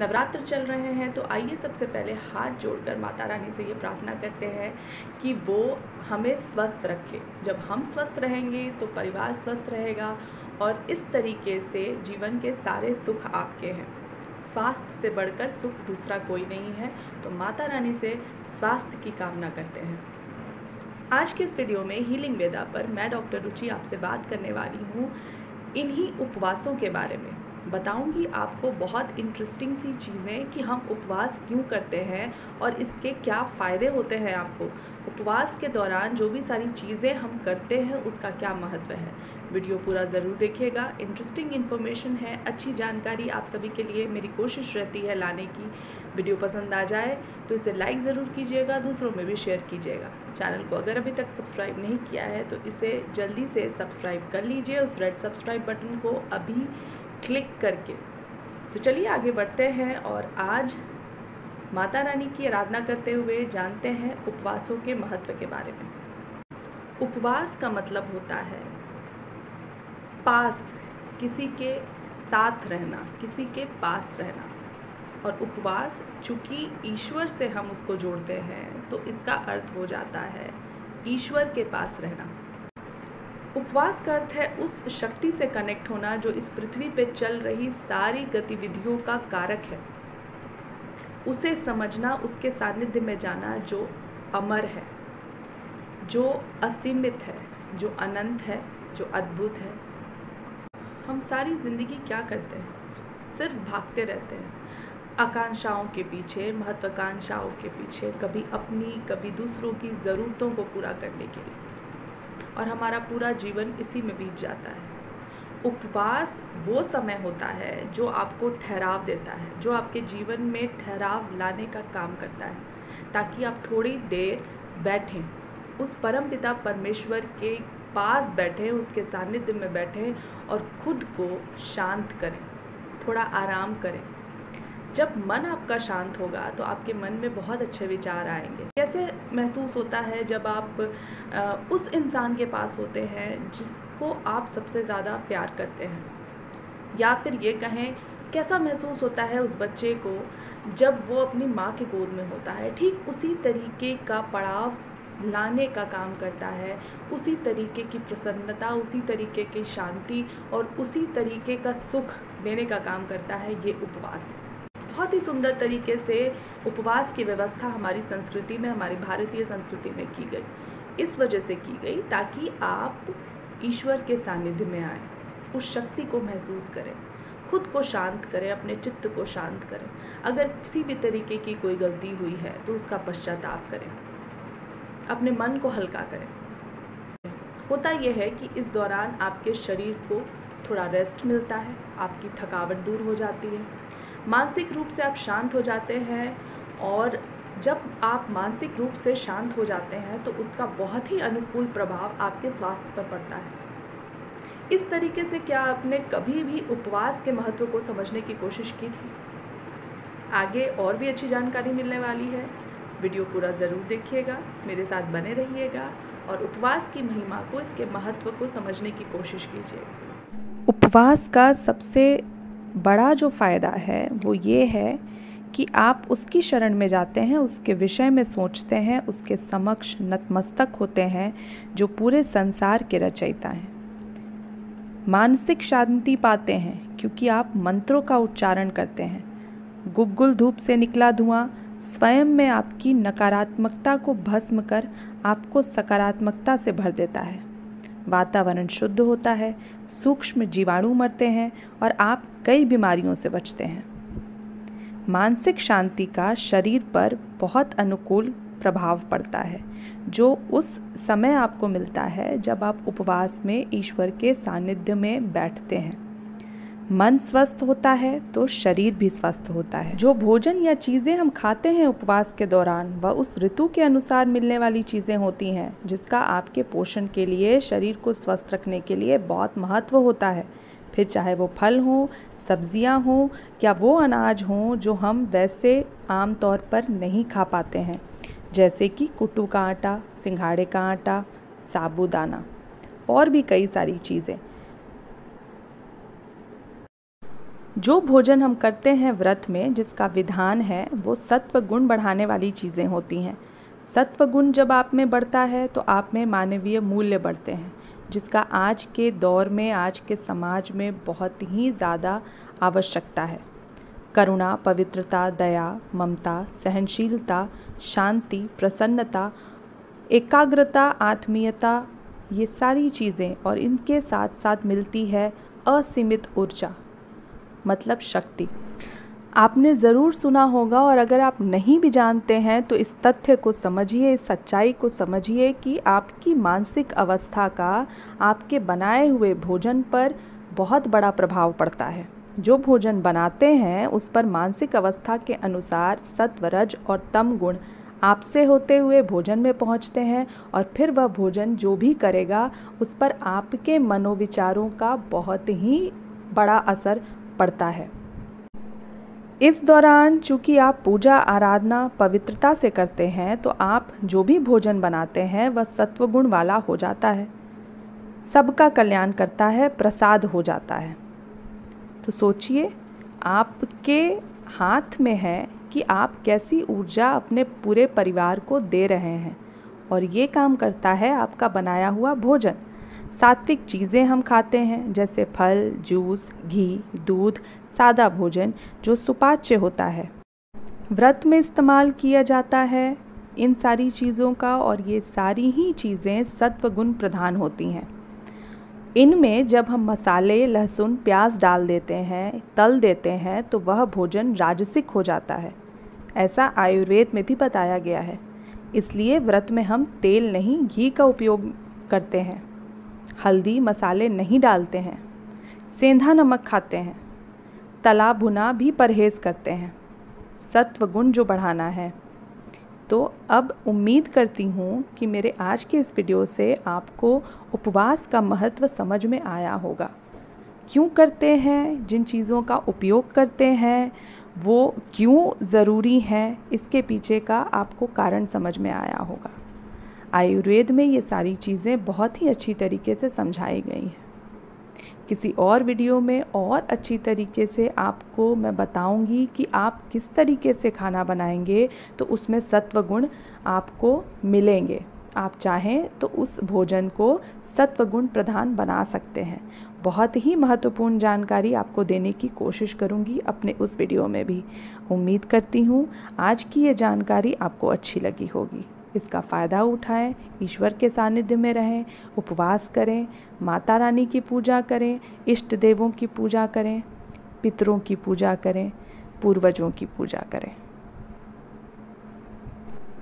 नवरात्र चल रहे हैं तो आइए सबसे पहले हाथ जोड़कर माता रानी से ये प्रार्थना करते हैं कि वो हमें स्वस्थ रखे। जब हम स्वस्थ रहेंगे तो परिवार स्वस्थ रहेगा और इस तरीके से जीवन के सारे सुख आपके हैं। स्वास्थ्य से बढ़कर सुख दूसरा कोई नहीं है, तो माता रानी से स्वास्थ्य की कामना करते हैं। आज के इस वीडियो में हीलिंग वेदा पर मैं डॉक्टर रुचि आपसे बात करने वाली हूँ। इन्हीं उपवासों के बारे में बताऊंगी आपको बहुत इंटरेस्टिंग सी चीज़ें कि हम उपवास क्यों करते हैं और इसके क्या फ़ायदे होते हैं। आपको उपवास के दौरान जो भी सारी चीज़ें हम करते हैं उसका क्या महत्व है। वीडियो पूरा ज़रूर देखिएगा, इंटरेस्टिंग इन्फॉर्मेशन है, अच्छी जानकारी आप सभी के लिए मेरी कोशिश रहती है लाने की। वीडियो पसंद आ जाए तो इसे लाइक ज़रूर कीजिएगा, दूसरों में भी शेयर कीजिएगा। चैनल को अगर अभी तक सब्सक्राइब नहीं किया है तो इसे जल्दी से सब्सक्राइब कर लीजिए, उस रेड सब्सक्राइब बटन को अभी क्लिक करके। तो चलिए आगे बढ़ते हैं और आज माता रानी की आराधना करते हुए जानते हैं उपवासों के महत्व के बारे में। उपवास का मतलब होता है पास, किसी के साथ रहना, किसी के पास रहना। और उपवास चूँकि ईश्वर से हम उसको जोड़ते हैं तो इसका अर्थ हो जाता है ईश्वर के पास रहना। उपवास का अर्थ है उस शक्ति से कनेक्ट होना जो इस पृथ्वी पे चल रही सारी गतिविधियों का कारक है, उसे समझना, उसके सानिध्य में जाना जो अमर है, जो असीमित है, जो अनंत है, जो अद्भुत है। हम सारी ज़िंदगी क्या करते हैं? सिर्फ भागते रहते हैं आकांक्षाओं के पीछे, महत्वाकांक्षाओं के पीछे, कभी अपनी कभी दूसरों की ज़रूरतों को पूरा करने के लिए, और हमारा पूरा जीवन इसी में बीत जाता है। उपवास वो समय होता है जो आपको ठहराव देता है, जो आपके जीवन में ठहराव लाने का काम करता है, ताकि आप थोड़ी देर बैठें, उस परमपिता परमेश्वर के पास बैठें, उसके सानिध्य में बैठें और खुद को शांत करें, थोड़ा आराम करें। जब मन आपका शांत होगा तो आपके मन में बहुत अच्छे विचार आएंगे। कैसे महसूस होता है जब आप उस इंसान के पास होते हैं जिसको आप सबसे ज़्यादा प्यार करते हैं, या फिर ये कहें कैसा महसूस होता है उस बच्चे को जब वो अपनी माँ के गोद में होता है। ठीक उसी तरीके का पड़ाव लाने का काम करता है, उसी तरीके की प्रसन्नता, उसी तरीके की शांति और उसी तरीके का सुख देने का काम करता है ये उपवास। बहुत ही सुंदर तरीके से उपवास की व्यवस्था हमारी संस्कृति में, हमारी भारतीय संस्कृति में की गई। इस वजह से की गई ताकि आप ईश्वर के सानिध्य में आएँ, उस शक्ति को महसूस करें, खुद को शांत करें, अपने चित्त को शांत करें। अगर किसी भी तरीके की कोई गलती हुई है तो उसका पश्चाताप करें, अपने मन को हल्का करें। होता यह है कि इस दौरान आपके शरीर को थोड़ा रेस्ट मिलता है, आपकी थकावट दूर हो जाती है, मानसिक रूप से आप शांत हो जाते हैं। और जब आप मानसिक रूप से शांत हो जाते हैं तो उसका बहुत ही अनुकूल प्रभाव आपके स्वास्थ्य पर पड़ता है। इस तरीके से क्या आपने कभी भी उपवास के महत्व को समझने की कोशिश की थी? आगे और भी अच्छी जानकारी मिलने वाली है, वीडियो पूरा ज़रूर देखिएगा, मेरे साथ बने रहिएगा और उपवास की महिमा को, इसके महत्व को समझने की कोशिश कीजिए। उपवास का सबसे बड़ा जो फ़ायदा है वो ये है कि आप उसकी शरण में जाते हैं, उसके विषय में सोचते हैं, उसके समक्ष नतमस्तक होते हैं जो पूरे संसार के रचयिता हैं। मानसिक शांति पाते हैं क्योंकि आप मंत्रों का उच्चारण करते हैं। गुग्गुल धूप से निकला धुआं स्वयं में आपकी नकारात्मकता को भस्म कर आपको सकारात्मकता से भर देता है। वातावरण शुद्ध होता है, सूक्ष्म जीवाणु मरते हैं और आप कई बीमारियों से बचते हैं। मानसिक शांति का शरीर पर बहुत अनुकूल प्रभाव पड़ता है जो उस समय आपको मिलता है जब आप उपवास में ईश्वर के सानिध्य में बैठते हैं। मन स्वस्थ होता है तो शरीर भी स्वस्थ होता है। जो भोजन या चीज़ें हम खाते हैं उपवास के दौरान वह उस ऋतु के अनुसार मिलने वाली चीज़ें होती हैं जिसका आपके पोषण के लिए, शरीर को स्वस्थ रखने के लिए बहुत महत्व होता है। फिर चाहे वो फल हों, सब्जियां हों या वो अनाज हों जो हम वैसे आम तौर पर नहीं खा पाते हैं, जैसे कि कुट्टू का आटा, सिंघाड़े का आटा, साबूदाना और भी कई सारी चीज़ें। जो भोजन हम करते हैं व्रत में, जिसका विधान है, वो सत्व गुण बढ़ाने वाली चीज़ें होती हैं। सत्व गुण जब आप में बढ़ता है तो आप में मानवीय मूल्य बढ़ते हैं, जिसका आज के दौर में, आज के समाज में बहुत ही ज़्यादा आवश्यकता है। करुणा, पवित्रता, दया, ममता, सहनशीलता, शांति, प्रसन्नता, एकाग्रता, आत्मीयता, ये सारी चीज़ें, और इनके साथ साथ मिलती है असीमित ऊर्जा, मतलब शक्ति। आपने ज़रूर सुना होगा, और अगर आप नहीं भी जानते हैं तो इस तथ्य को समझिए, इस सच्चाई को समझिए कि आपकी मानसिक अवस्था का आपके बनाए हुए भोजन पर बहुत बड़ा प्रभाव पड़ता है। जो भोजन बनाते हैं उस पर मानसिक अवस्था के अनुसार सत्व, रज और तम गुण आपसे होते हुए भोजन में पहुंचते हैं, और फिर वह भोजन जो भी करेगा उस पर आपके मनोविचारों का बहुत ही बड़ा असर पड़ता है। इस दौरान चूँकि आप पूजा, आराधना, पवित्रता से करते हैं, तो आप जो भी भोजन बनाते हैं वह सत्वगुण वाला हो जाता है, सबका कल्याण करता है, प्रसाद हो जाता है। तो सोचिए, आपके हाथ में है कि आप कैसी ऊर्जा अपने पूरे परिवार को दे रहे हैं, और ये काम करता है आपका बनाया हुआ भोजन। सात्विक चीज़ें हम खाते हैं, जैसे फल, जूस, घी, दूध, सादा भोजन जो सुपाच्य होता है, व्रत में इस्तेमाल किया जाता है इन सारी चीज़ों का, और ये सारी ही चीज़ें सत्वगुण प्रधान होती हैं। इनमें जब हम मसाले, लहसुन, प्याज डाल देते हैं, तल देते हैं, तो वह भोजन राजसिक हो जाता है। ऐसा आयुर्वेद में भी बताया गया है। इसलिए व्रत में हम तेल नहीं, घी का उपयोग करते हैं, हल्दी, मसाले नहीं डालते हैं, सेंधा नमक खाते हैं, तला भुना भी परहेज़ करते हैं, सत्व गुण जो बढ़ाना है। तो अब उम्मीद करती हूँ कि मेरे आज के इस वीडियो से आपको उपवास का महत्व समझ में आया होगा। क्यों करते हैं, जिन चीज़ों का उपयोग करते हैं वो क्यों ज़रूरी हैं, इसके पीछे का आपको कारण समझ में आया होगा। आयुर्वेद में ये सारी चीज़ें बहुत ही अच्छी तरीके से समझाई गई हैं। किसी और वीडियो में और अच्छी तरीके से आपको मैं बताऊंगी कि आप किस तरीके से खाना बनाएंगे तो उसमें सत्व गुण आपको मिलेंगे। आप चाहें तो उस भोजन को सत्व गुण प्रधान बना सकते हैं। बहुत ही महत्वपूर्ण जानकारी आपको देने की कोशिश करूंगी अपने उस वीडियो में भी। उम्मीद करती हूँ आज की ये जानकारी आपको अच्छी लगी होगी। इसका फ़ायदा उठाएं, ईश्वर के सानिध्य में रहें, उपवास करें, माता रानी की पूजा करें, इष्ट देवों की पूजा करें, पितरों की पूजा करें, पूर्वजों की पूजा करें।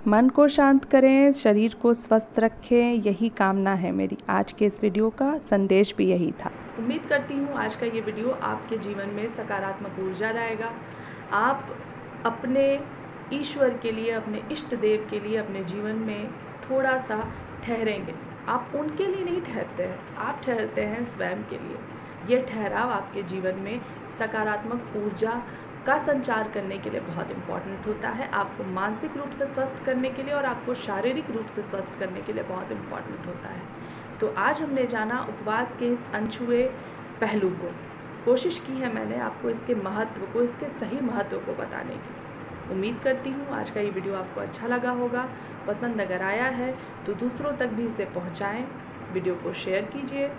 मन को शांत करें, शरीर को स्वस्थ रखें, यही कामना है मेरी। आज के इस वीडियो का संदेश भी यही था। उम्मीद करती हूँ आज का ये वीडियो आपके जीवन में सकारात्मक ऊर्जा लाएगा। आप अपने ईश्वर के लिए, अपने इष्ट देव के लिए अपने जीवन में थोड़ा सा ठहरेंगे। आप उनके लिए नहीं ठहरते हैं, आप ठहरते हैं स्वयं के लिए। यह ठहराव आपके जीवन में सकारात्मक ऊर्जा का संचार करने के लिए बहुत इम्पॉर्टेंट होता है। आपको मानसिक रूप से स्वस्थ करने के लिए और आपको शारीरिक रूप से स्वस्थ करने के लिए बहुत इम्पॉर्टेंट होता है। तो आज हमने जाना उपवास के इस अनछुए पहलू को। कोशिश की है मैंने आपको इसके महत्व को, इसके सही महत्व को बताने की। उम्मीद करती हूँ आज का ये वीडियो आपको अच्छा लगा होगा। पसंद अगर आया है तो दूसरों तक भी इसे पहुँचाएँ, वीडियो को शेयर कीजिए,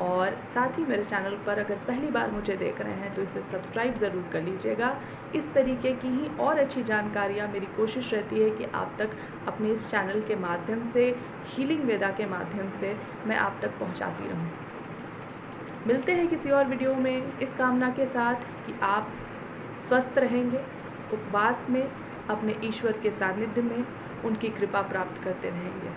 और साथ ही मेरे चैनल पर अगर पहली बार मुझे देख रहे हैं तो इसे सब्सक्राइब ज़रूर कर लीजिएगा। इस तरीके की ही और अच्छी जानकारियाँ मेरी कोशिश रहती है कि आप तक अपने इस चैनल के माध्यम से, हीलिंग वेदा के माध्यम से मैं आप तक पहुँचाती रहूँ। मिलते हैं किसी और वीडियो में इस कामना के साथ कि आप स्वस्थ रहेंगे, उपवास में अपने ईश्वर के सानिध्य में उनकी कृपा प्राप्त करते रहेंगे।